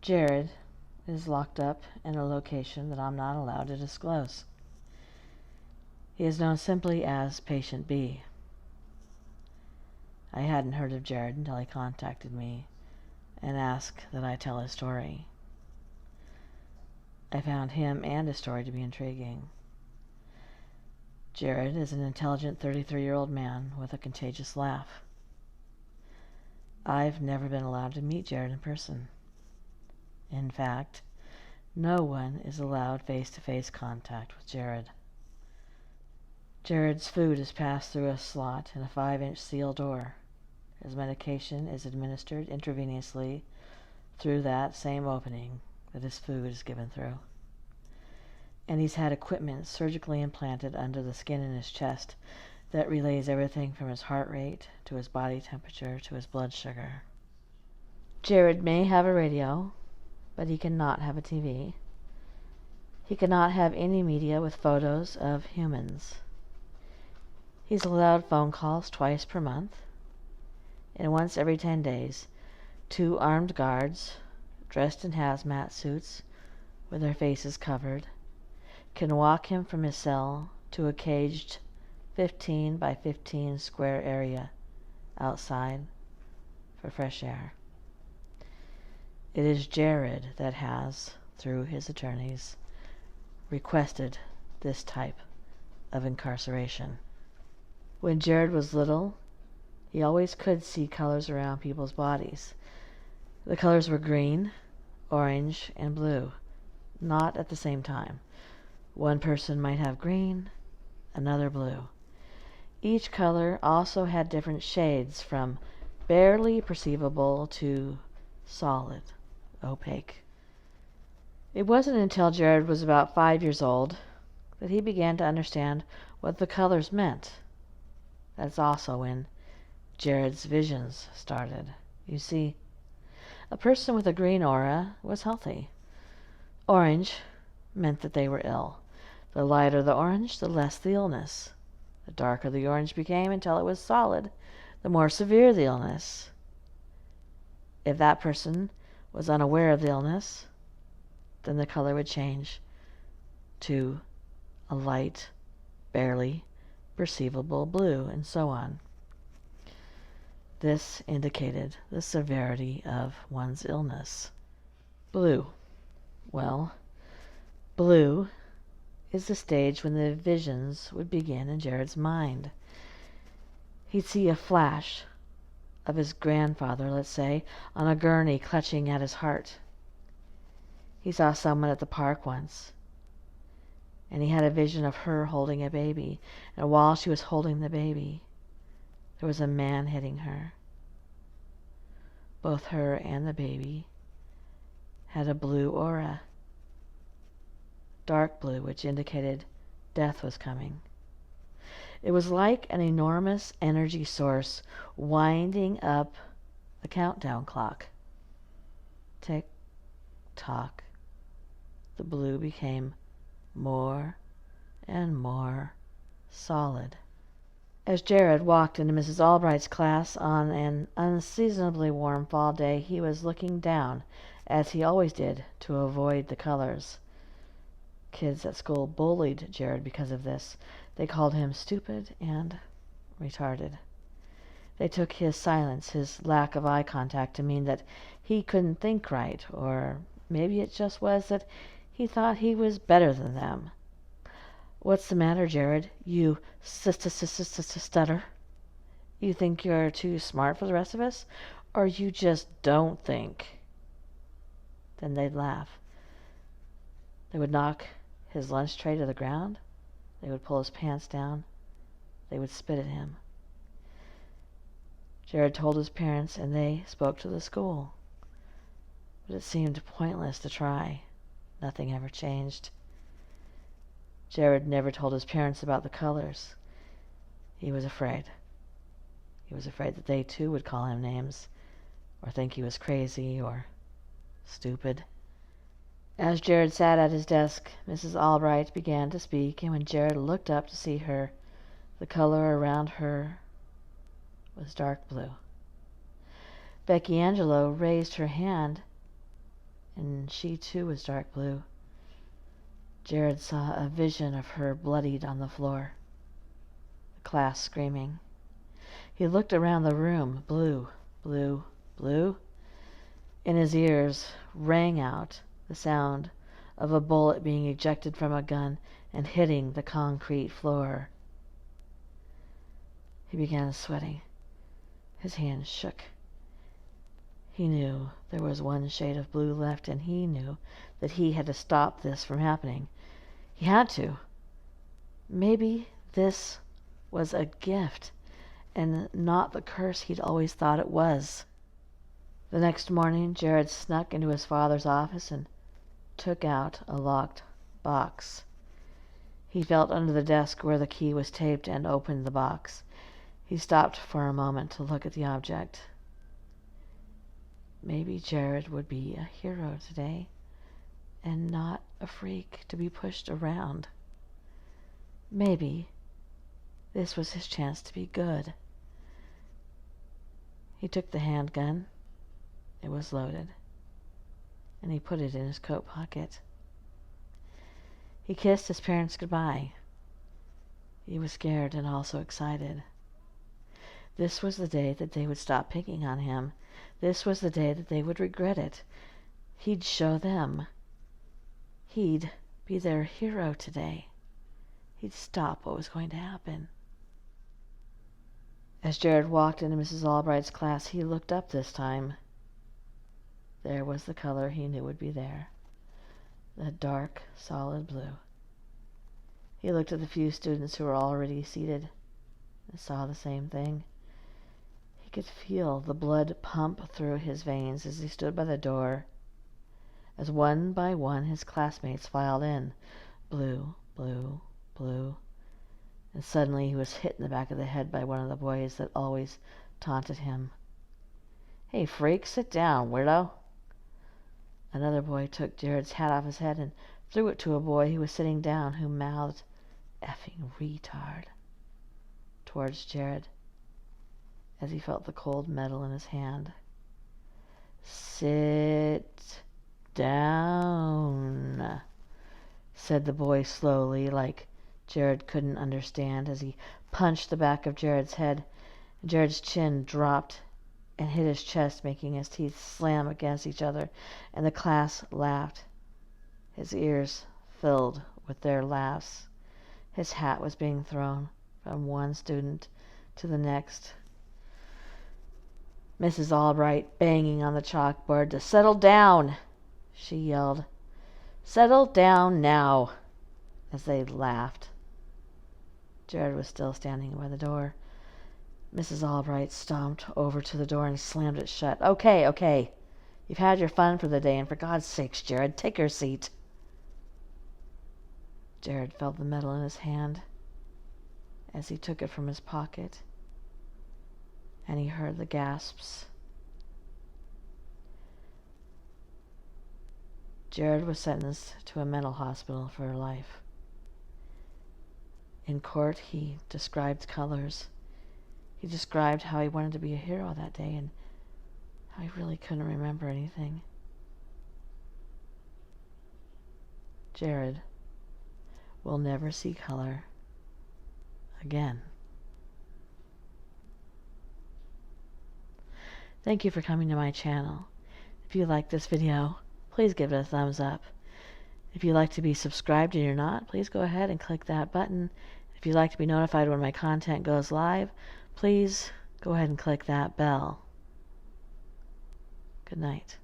Jared is locked up in a location that I'm not allowed to disclose. He is known simply as Patient B. I hadn't heard of Jared until he contacted me and asked that I tell his story. I found him and his story to be intriguing. Jared is an intelligent 33-year-old man with a contagious laugh. I've never been allowed to meet Jared in person. In fact, no one is allowed face-to-face contact with Jared. Jared's food is passed through a slot in a 5-inch steel door. His medication is administered intravenously through that same opening that his food is given through. And he's had equipment surgically implanted under the skin in his chest that relays everything from his heart rate to his body temperature to his blood sugar. Jared may have a radio, but he cannot have a TV. He cannot have any media with photos of humans. He's allowed phone calls twice per month, and once every 10 days, 2 armed guards, dressed in hazmat suits with their faces covered, can walk him from his cell to a caged 15 by 15 square area outside for fresh air. It is Jared that has, through his attorneys, requested this type of incarceration. When Jared was little, he always could see colors around people's bodies. The colors were green, orange, and blue, not at the same time. One person might have green, another blue. Each color also had different shades from barely perceivable to solid, opaque. It wasn't until Jared was about 5 years old that he began to understand what the colors meant. That's also when Jared's visions started. You see, a person with a green aura was healthy. Orange meant that they were ill. The lighter the orange, the less the illness. The darker the orange became until it was solid, the more severe the illness. If that person was unaware of the illness, then the color would change to a light, barely perceivable blue, and so on. This indicated the severity of one's illness. Blue. Well, blue is the stage when the visions would begin in Jared's mind. He'd see a flash of his grandfather, let's say, on a gurney clutching at his heart. He saw someone at the park once, and he had a vision of her holding a baby, and while she was holding the baby, there was a man hitting her. Both her and the baby had a blue aura, dark blue, which indicated death was coming. It was like an enormous energy source winding up the countdown clock. Tick tock. The blue became more and more solid. As Jared walked into Mrs. Albright's class on an unseasonably warm fall day, he was looking down, as he always did, to avoid the colors. Kids at school bullied Jared because of this. They called him stupid and retarded. They took his silence, his lack of eye contact, to mean that he couldn't think right, or maybe it just was that he thought he was better than them. "What's the matter, Jared? You stutter? You think you're too smart for the rest of us? Or you just don't think?" Then they'd laugh. They would knock his lunch tray to the ground. They would pull his pants down. They would spit at him. Jared told his parents, and they spoke to the school. But it seemed pointless to try. Nothing ever changed. Jared never told his parents about the colors. He was afraid. He was afraid that they too would call him names, or think he was crazy or stupid. As Jared sat at his desk, Mrs. Albright began to speak, and when Jared looked up to see her, the color around her was dark blue. Becky Angelo raised her hand and she too was dark blue. Jared saw a vision of her bloodied on the floor, the class screaming. He looked around the room. Blue, blue, blue. In his ears rang out the sound of a bullet being ejected from a gun and hitting the concrete floor. He began sweating. His hands shook. He knew there was one shade of blue left, and he knew that he had to stop this from happening. He had to. Maybe this was a gift and not the curse he'd always thought it was. The next morning, Jared snuck into his father's office and took out a locked box. He felt under the desk where the key was taped and opened the box. He stopped for a moment to look at the object. Maybe Jared would be a hero today and not a freak to be pushed around. Maybe this was his chance to be good. He took the handgun. It was loaded, and he put it in his coat pocket. He kissed his parents goodbye. He was scared and also excited. This was the day that they would stop picking on him. This was the day that they would regret it. He'd show them. He'd be their hero today. He'd stop what was going to happen. As Jared walked into Mrs. Albright's class, he looked up this time. There was the color he knew would be there, the dark, solid blue. He looked at the few students who were already seated and saw the same thing. He could feel the blood pump through his veins as he stood by the door, as one by one his classmates filed in, blue, blue, blue. And suddenly he was hit in the back of the head by one of the boys that always taunted him. "Hey, freak, sit down, weirdo." Another boy took Jared's hat off his head and threw it to a boy who was sitting down, who mouthed, "Effing retard," towards Jared as he felt the cold metal in his hand. "Sit down," said the boy slowly, like Jared couldn't understand, as he punched the back of Jared's head. Jared's chin dropped and hit his chest, making his teeth slam against each other, and the class laughed. His ears filled with their laughs. His hat was being thrown from one student to the next. Mrs. Albright, banging on the chalkboard to settle down, she yelled, "Settle down now," as they laughed. Jared was still standing by the door. Mrs. Albright stomped over to the door and slammed it shut. Okay. You've had your fun for the day, and for God's sakes, Jared, take your seat." Jared felt the metal in his hand as he took it from his pocket, and he heard the gasps. Jared was sentenced to a mental hospital for life. In court, he described colors. He described how he wanted to be a hero that day and how he really couldn't remember anything. Jared will never see color again. Thank you for coming to my channel. If you like this video, please give it a thumbs up. If you'd like to be subscribed and you're not, please go ahead and click that button. If you'd like to be notified when my content goes live, please go ahead and click that bell. Good night.